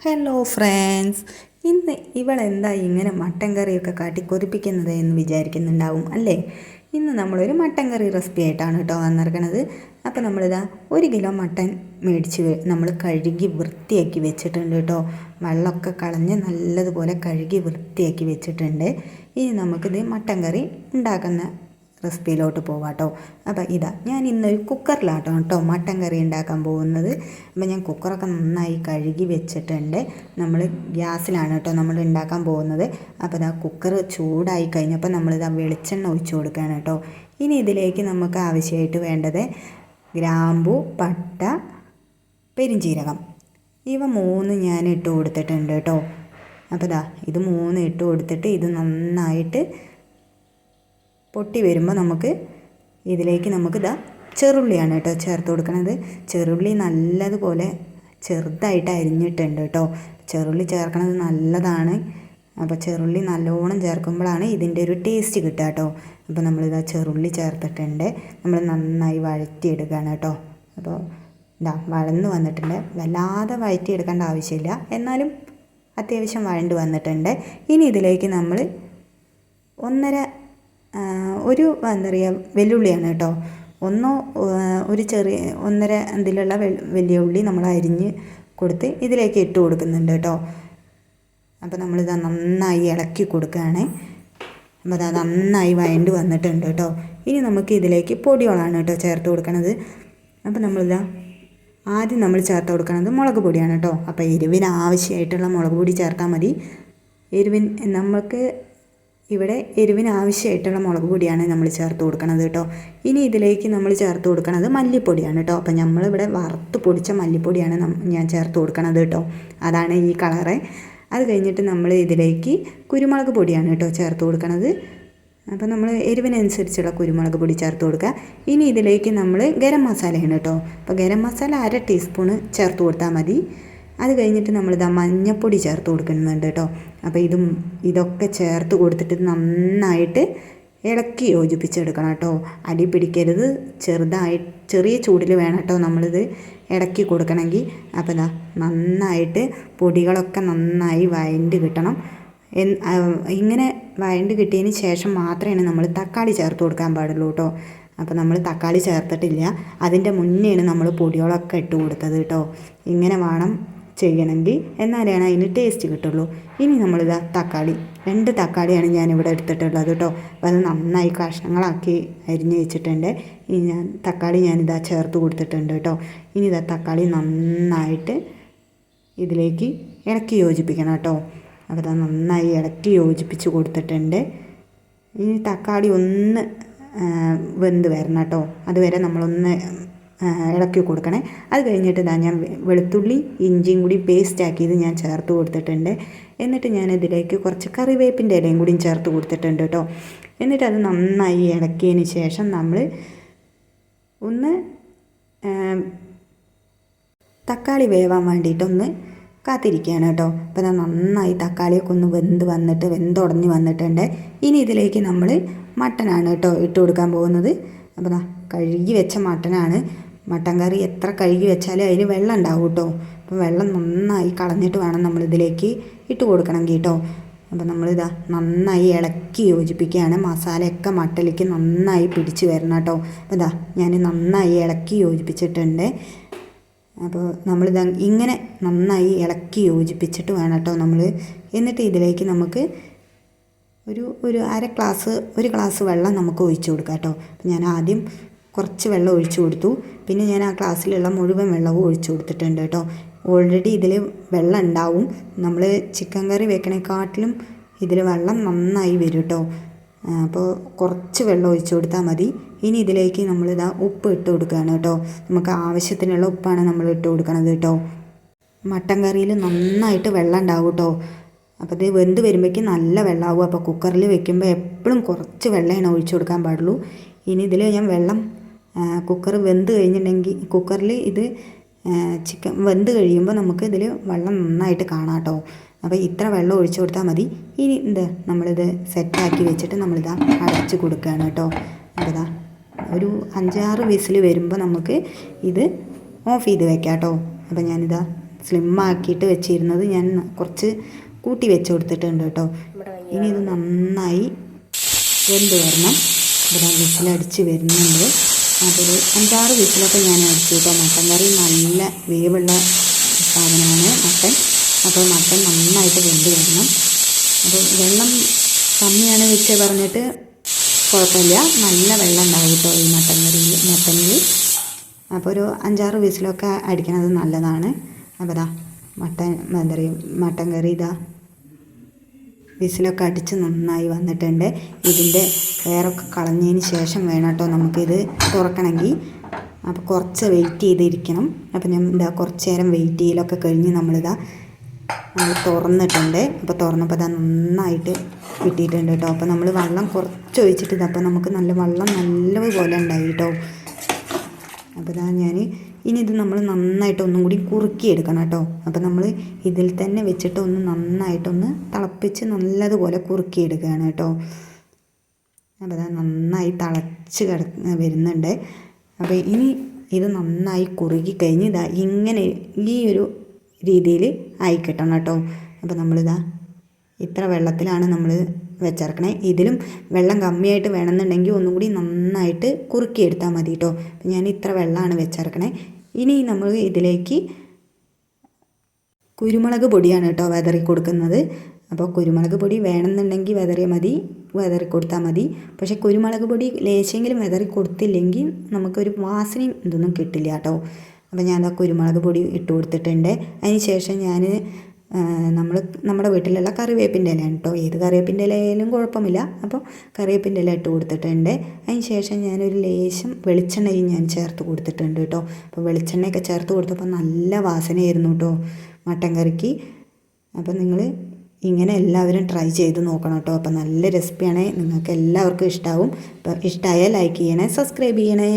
Hello friends, ഇന്ന് ഇവളെന്താ ഇങ്ങനെ mutton കറിയൊക്കെ കാട്ടി കൊതിപ്പിക്കുന്നത് എന്ന് വിചാരിക്കുന്നുണ്ടാവും അല്ലേ. ഇന്ന് നമ്മളൊരു മട്ടൻ കറി റെസിപ്പി ആയിട്ടാണ് കേട്ടോ വന്നിരിക്കുന്നത്. അപ്പോൾ നമ്മളിതാ 1 കിലോ മട്ടൻ മേടിച്ച് നമ്മൾ കഴുകി വൃത്തിയാക്കി വെച്ചിട്ടുണ്ട് കേട്ടോ. വെള്ളമൊക്കെ കളഞ്ഞ് നല്ലതുപോലെ കഴുകി വൃത്തിയാക്കി വെച്ചിട്ടുണ്ട്. ഇനി നമുക്കിത് മട്ടൻ കറി ഉണ്ടാക്കുന്ന റെസിപ്പിയിലോട്ട് പോവാം കേട്ടോ. അപ്പോൾ ഇതാ ഞാൻ ഇന്നൊരു കുക്കറിലാട്ടോ കേട്ടോ മട്ടൻ കറി ഉണ്ടാക്കാൻ പോകുന്നത്. അപ്പോൾ ഞാൻ കുക്കറൊക്കെ നന്നായി കഴുകി വെച്ചിട്ടുണ്ട്. നമ്മൾ ഗ്യാസിലാണ് കേട്ടോ നമ്മൾ ഉണ്ടാക്കാൻ പോകുന്നത്. അപ്പോൾ ഇതാ കുക്കർ ചൂടായി കഴിഞ്ഞപ്പോൾ നമ്മളിതാ വെളിച്ചെണ്ണ ഒഴിച്ച് കൊടുക്കുകയാണ് കേട്ടോ. ഇനി ഇതിലേക്ക് നമുക്ക് ആവശ്യമായിട്ട് വേണ്ടത് ഗ്രാമ്പു, പട്ട, പെരുംജീരകം, ഇവ 3 ഞാൻ ഇട്ട് കൊടുത്തിട്ടുണ്ട് കേട്ടോ. അപ്പോൾ ഇതാ ഇത് 3 ഇട്ട് കൊടുത്തിട്ട് ഇത് നന്നായിട്ട് പൊട്ടി വരുമ്പോൾ നമുക്ക് ഇതിലേക്ക് നമുക്കിതാ ചെറുള്ളിയാണ് കേട്ടോ ചേർത്ത് കൊടുക്കുന്നത്. ചെറുള്ളി നല്ലതുപോലെ ചെറുതായിട്ട് അരിഞ്ഞിട്ടുണ്ട് കേട്ടോ. ചെറുള്ളി ചേർക്കുന്നത് നല്ലതാണ്. അപ്പോൾ ചെറുള്ളി നല്ലോണം ചേർക്കുമ്പോഴാണ് ഇതിൻ്റെ ഒരു ടേസ്റ്റ് കിട്ടുക കേട്ടോ. അപ്പോൾ നമ്മളിതാ ചെറുള്ളി ചേർത്തിട്ടുണ്ട്. നമ്മൾ നന്നായി വഴറ്റിയെടുക്കുകയാണ് കേട്ടോ. അപ്പോൾ ഇതാ വഴന്ന് വന്നിട്ടുണ്ട്. വല്ലാതെ വഴറ്റിയെടുക്കേണ്ട ആവശ്യമില്ല, എന്നാലും അത്യാവശ്യം വഴണ്ട് വന്നിട്ടുണ്ട്. ഇനി ഇതിലേക്ക് നമ്മൾ ഒരു എന്താ പറയുക വെല്ലുള്ളിയാണ് കേട്ടോ. ഒരു ചെറിയ 1.5 ഇതിലുള്ള വലിയ ഉള്ളി നമ്മൾ അരിഞ്ഞ് കൊടുത്ത് ഇതിലേക്ക് ഇട്ട് കൊടുക്കുന്നുണ്ട് കേട്ടോ. അപ്പോൾ നമ്മളിത് നന്നായി ഇളക്കി കൊടുക്കുകയാണ്. അപ്പോൾ അത് നന്നായി വഴണ്ട് വന്നിട്ടുണ്ട് കേട്ടോ. ഇനി നമുക്ക് ഇതിലേക്ക് പൊടികളാണ് കേട്ടോ ചേർത്ത് കൊടുക്കണത്. അപ്പോൾ നമ്മളിതാ ആദ്യം നമ്മൾ ചേർത്ത് കൊടുക്കുന്നത് മുളക് പൊടിയാണ് കേട്ടോ. അപ്പോൾ എരിവിന് ആവശ്യമായിട്ടുള്ള മുളക് പൊടി ചേർത്താൽ മതി. നമുക്ക് ഇവിടെ എരിവിന് ആവശ്യമായിട്ടുള്ള മുളക് പൊടിയാണ് നമ്മൾ ചേർത്ത് കൊടുക്കുന്നത് കേട്ടോ. ഇനി ഇതിലേക്ക് നമ്മൾ ചേർത്ത് കൊടുക്കുന്നത് മല്ലിപ്പൊടിയാണ് കേട്ടോ. അപ്പോൾ നമ്മളിവിടെ വറുത്ത് പൊടിച്ച മല്ലിപ്പൊടിയാണ് ഞാൻ ചേർത്ത് കൊടുക്കുന്നത് കേട്ടോ. അതാണ് ഈ കളറ്. അത് കഴിഞ്ഞിട്ട് നമ്മൾ ഇതിലേക്ക് കുരുമുളക് പൊടിയാണ് കേട്ടോ ചേർത്ത് കൊടുക്കുന്നത്. അപ്പോൾ നമ്മൾ എരിവിനനുസരിച്ചുള്ള കുരുമുളക് പൊടി ചേർത്ത് കൊടുക്കുക. ഇനി ഇതിലേക്ക് നമ്മൾ ഗരം മസാലയാണ് കേട്ടോ. അപ്പോൾ ഗരം മസാല 1/2 ടീസ്പൂണ് ചേർത്ത് കൊടുത്താൽ മതി. അത് കഴിഞ്ഞിട്ട് നമ്മളിതാ മഞ്ഞൾപ്പൊടി ചേർത്ത് കൊടുക്കുന്നുണ്ട് കേട്ടോ. അപ്പോൾ ഇതൊക്കെ ചേർത്ത് കൊടുത്തിട്ട് നന്നായിട്ട് ഇളക്കി യോജിപ്പിച്ചെടുക്കണം കേട്ടോ. അടി പിടിക്കരുത്. ചെറിയ ചൂടിൽ വേണം കേട്ടോ നമ്മളിത് ഇളക്കി കൊടുക്കണമെങ്കിൽ. അപ്പോൾ ഇതാ നന്നായിട്ട് പൊടികളൊക്കെ നന്നായി വഴണ്ട് കിട്ടണം. ഇങ്ങനെ വഴണ്ട് കിട്ടിയതിന് ശേഷം മാത്രമേ നമ്മൾ തക്കാളി ചേർത്ത് കൊടുക്കാൻ പാടുള്ളൂ കേട്ടോ. അപ്പോൾ നമ്മൾ തക്കാളി ചേർത്തിട്ടില്ല, അതിൻ്റെ മുന്നേയാണ് നമ്മൾ പൊടികളൊക്കെ ഇട്ട് കൊടുത്തത് കേട്ടോ. ഇങ്ങനെ വേണം ചെയ്യണമെങ്കിൽ, എന്നാലാണ് അതിന് ടേസ്റ്റ് കിട്ടുള്ളൂ. ഇനി നമ്മളിതാ 2 തക്കാളിയാണ് ഞാനിവിടെ എടുത്തിട്ടുള്ളത് കേട്ടോ. അപ്പോൾ അത് നന്നായി കഷ്ണങ്ങളാക്കി അരിഞ്ഞ് വെച്ചിട്ടുണ്ട്. ഇനി തക്കാളി ഞാനിതാ ചേർത്ത് കൊടുത്തിട്ടുണ്ട് കേട്ടോ. ഇനി ഇതാ തക്കാളി നന്നായിട്ട് ഇതിലേക്ക് ഇളക്കി യോജിപ്പിക്കണം കേട്ടോ. അപ്പോൾ അത് നന്നായി ഇളക്കി യോജിപ്പിച്ച് കൊടുത്തിട്ടുണ്ട്. ഇനി തക്കാളി ഒന്ന് വെന്ത് വരണം കേട്ടോ. അതുവരെ നമ്മളൊന്ന് ഇളക്കി കൊടുക്കണേ. അത് കഴിഞ്ഞിട്ട് ഞാൻ വെളുത്തുള്ളി ഇഞ്ചിയും കൂടി പേസ്റ്റ് ആക്കിയത് ഞാൻ ചേർത്ത് കൊടുത്തിട്ടുണ്ട്. എന്നിട്ട് ഞാൻ ഇതിലേക്ക് കുറച്ച് കറിവേപ്പിൻ്റെ ഇലയും കൂടിയും ചേർത്ത് കൊടുത്തിട്ടുണ്ട് കേട്ടോ. എന്നിട്ട് അത് നന്നായി ഇളക്കിയതിന് ശേഷം നമ്മൾ ഒന്ന് തക്കാളി വേവാൻ വേണ്ടിയിട്ടൊന്ന് കാത്തിരിക്കുകയാണ് കേട്ടോ. അപ്പോൾ അത് നന്നായി തക്കാളിയൊക്കെ ഒന്ന് വെന്തുടഞ്ഞ് വന്നിട്ടുണ്ട്. ഇനി ഇതിലേക്ക് നമ്മൾ മട്ടനാണ് കേട്ടോ ഇട്ട് കൊടുക്കാൻ പോകുന്നത്. അപ്പോൾ കഴുകി വെച്ച മട്ടനാണ്. മട്ടൻ കറി എത്ര കഴുകി വെച്ചാലും അതിൽ വെള്ളം ഉണ്ടാവും കേട്ടോ. അപ്പോൾ വെള്ളം നന്നായി കളഞ്ഞിട്ട് വേണം നമ്മളിതിലേക്ക് ഇട്ട് കൊടുക്കണമെങ്കിൽ കേട്ടോ. അപ്പോൾ നമ്മളിതാ നന്നായി ഇളക്കി യോജിപ്പിക്കുകയാണ്. മസാലയൊക്കെ മട്ടലേക്ക് നന്നായി പിടിച്ച് വരണം കേട്ടോ. അപ്പോൾ ഞാൻ നന്നായി ഇളക്കി യോജിപ്പിച്ചിട്ടുണ്ട്. അപ്പോൾ നമ്മളിതാ ഇങ്ങനെ നന്നായി ഇളക്കി യോജിപ്പിച്ചിട്ട് വേണം കേട്ടോ നമ്മൾ. എന്നിട്ട് ഇതിലേക്ക് നമുക്ക് ഒരു 1 ഗ്ലാസ് വെള്ളം നമുക്ക് ഒഴിച്ചു കൊടുക്കാം കേട്ടോ. അപ്പം ഞാൻ ആദ്യം കുറച്ച് വെള്ളം ഒഴിച്ചു കൊടുത്തു. പിന്നെ ഞാൻ ആ ഗ്ലാസ്സിലുള്ള മുഴുവൻ വെള്ളവും ഒഴിച്ചു കൊടുത്തിട്ടുണ്ട് കേട്ടോ. ഓൾറെഡി ഇതിൽ വെള്ളം ഉണ്ടാവും. നമ്മൾ ചിക്കൻ കറി വെക്കണേക്കാട്ടിലും ഇതിൽ വെള്ളം നന്നായി വരും കേട്ടോ. അപ്പോൾ കുറച്ച് വെള്ളം ഒഴിച്ചു കൊടുത്താൽ മതി. ഇനി ഇതിലേക്ക് നമ്മളിതാ ഉപ്പ് ഇട്ട് കൊടുക്കുകയാണ് കേട്ടോ. നമുക്ക് ആവശ്യത്തിനുള്ള ഉപ്പാണ് നമ്മൾ ഇട്ട് കൊടുക്കണത് കേട്ടോ. മട്ടൻ കറിയിൽ നന്നായിട്ട് വെള്ളം ഉണ്ടാവും കേട്ടോ. അപ്പോൾ ഇത് വെന്ത് വരുമ്പോഴേക്കും നല്ല വെള്ളമാവും. അപ്പോൾ കുക്കറിൽ വെക്കുമ്പോൾ എപ്പോഴും കുറച്ച് വെള്ളമാണ് ഒഴിച്ചു കൊടുക്കാൻ പാടുള്ളൂ. ഇനി ഇതിൽ ഞാൻ വെള്ളം കുക്കർ വെന്ത് കഴിഞ്ഞിട്ടുണ്ടെങ്കിൽ കുക്കറിൽ ഇത് ചിക്കൻ വെന്ത് കഴിയുമ്പോൾ നമുക്ക് ഇതിൽ വെള്ളം നന്നായിട്ട് കാണാം കേട്ടോ. അപ്പോൾ ഇത്ര വെള്ളം ഒഴിച്ചു കൊടുത്താൽ മതി. ഇനി നമ്മളിത് സെറ്റാക്കി വെച്ചിട്ട് നമ്മളിതാ അടച്ച് കൊടുക്കുകയാണ് കേട്ടോ. അപ്പോൾ ഒരു 5-6 വിസിൽ വരുമ്പോൾ നമുക്ക് ഇത് ഓഫ് ചെയ്ത് വെക്കാം കേട്ടോ. അപ്പോൾ ഞാനിതാ സ്ലിം ആക്കിയിട്ട് വെച്ചിരുന്നത് ഞാൻ കുറച്ച് കൂട്ടി വെച്ച് കൊടുത്തിട്ടുണ്ട് കേട്ടോ. ഇനി ഇത് നന്നായി വെന്ത് വരണം. ഇവിടെ വിസിലടിച്ച് വരുന്നുണ്ട്. അതൊരു 5-6 വിസിലൊക്കെ ഞാൻ അടിച്ചു കേട്ടോ. മട്ടൻ കറി നല്ല വേവുള്ള സാധനമാണ് മട്ടൻ. അപ്പോൾ മട്ടൻ നന്നായിട്ട് വെന്ത് വരണം. അപ്പോൾ വെള്ളം കമ്മിയാണ് വെച്ച് പറഞ്ഞിട്ട് കുഴപ്പമില്ല, നല്ല വെള്ളം ഉണ്ടാവും കേട്ടോ ഈ മട്ടനിൽ. അപ്പോൾ ഒരു 5-6 വിസിലൊക്കെ അടിക്കണത് നല്ലതാണ്. അപ്പോൾ ഇതാ മട്ടൻ കറി ഇതാ വിസിലൊക്കെ അടിച്ച് നന്നായി വന്നിട്ടുണ്ട്. ഇതിൻ്റെ എയറൊക്കെ കളഞ്ഞതിന് ശേഷം വേണം കേട്ടോ നമുക്കിത് തുറക്കണമെങ്കിൽ. അപ്പോൾ കുറച്ച് വെയിറ്റ് ചെയ്തിരിക്കണം. അപ്പോൾ ഞാൻ കുറച്ച് നേരം വെയിറ്റ് ചെയ്യലൊക്കെ കഴിഞ്ഞ് നമ്മൾ തുറന്നിട്ടുണ്ട്. അപ്പോൾ തുറന്നപ്പോൾ നന്നായിട്ട് കിട്ടിയിട്ടുണ്ട് കേട്ടോ. അപ്പോൾ നമ്മൾ വെള്ളം കുറച്ച് ഒഴിച്ചിട്ട് അപ്പോൾ നമുക്ക് നല്ല വെള്ളം നല്ലതുപോലെ ഉണ്ടായി കേട്ടോ. അപ്പോൾ ഇനി ഇത് നമ്മൾ നന്നായിട്ട് ഒന്നും കൂടി കുറുക്കിയെടുക്കണം കേട്ടോ. അപ്പോൾ നമ്മൾ ഇതിൽ തന്നെ വെച്ചിട്ട് നന്നായിട്ടൊന്ന് തിളപ്പിച്ച് നല്ലതുപോലെ കുറുക്കിയെടുക്കുകയാണ് കേട്ടോ. അപ്പോൾ നന്നായി തിളച്ച് വരുന്നുണ്ട്. അപ്പോൾ ഇനി ഇത് നന്നായി കുറുകി കഴിഞ്ഞ് ഇങ്ങനെ ഈ ഒരു രീതിയിൽ ആയി കിട്ടണം കേട്ടോ. അപ്പോൾ ഇത്ര വെള്ളത്തിലാണ് നമ്മൾ വെച്ചിറക്കണേ. ഇതിലും വെള്ളം കമ്മിയായിട്ട് വേണമെന്നുണ്ടെങ്കിൽ ഒന്നും കൂടി നന്നായിട്ട് കുറുക്കിയെടുത്താൽ മതി കേട്ടോ. അപ്പോൾ ഞാൻ ഇത്ര വെള്ളമാണ് വെച്ചിറക്കണേ. ഇനി നമ്മൾ ഇതിലേക്ക് കുരുമുളക് പൊടിയാണ് കേട്ടോ വിതറി കൊടുക്കുന്നത്. അപ്പോൾ കുരുമുളക് പൊടി വേണമെന്നുണ്ടെങ്കിൽ വിതറി കൊടുത്താൽ മതി. പക്ഷേ കുരുമുളക് പൊടി ലേശെങ്കിലും വിതറി കൊടുത്തില്ലെങ്കിൽ നമുക്കൊരു വാസനയും ഇതൊന്നും കിട്ടില്ല കേട്ടോ. അപ്പോൾ ഞാൻ കുരുമുളക് പൊടി ഇട്ട് കൊടുത്തിട്ടുണ്ട്. അതിന് ശേഷം ഞാൻ നമ്മുടെ വീട്ടിലുള്ള കറിവേപ്പിൻ്റെ ഇലയാണ് കേട്ടോ. ഏത് കറിവേപ്പിൻ്റെ ഇലയിലും കുഴപ്പമില്ല. അപ്പോൾ കറിവേപ്പിൻ്റെ ഇല ഇട്ട് കൊടുത്തിട്ടുണ്ട്. അതിന് ശേഷം ഞാനൊരു ലേശം വെളിച്ചെണ്ണയും ഞാൻ ചേർത്ത് കൊടുത്തിട്ടുണ്ട് കേട്ടോ. അപ്പോൾ വെളിച്ചെണ്ണയൊക്കെ ചേർത്ത് കൊടുത്തപ്പോൾ നല്ല വാസനയായിരുന്നു കേട്ടോ മട്ടൻ കറിക്ക്. അപ്പോൾ നിങ്ങൾ ഇങ്ങനെ എല്ലാവരും ട്രൈ ചെയ്ത് നോക്കണം കേട്ടോ. അപ്പോൾ നല്ല റെസിപ്പിയാണ്, നിങ്ങൾക്ക് എല്ലാവർക്കും ഇഷ്ടമാവും. അപ്പോൾ ഇഷ്ടമായാൽ ലൈക്ക് ചെയ്യണേ, സബ്സ്ക്രൈബ് ചെയ്യണേ.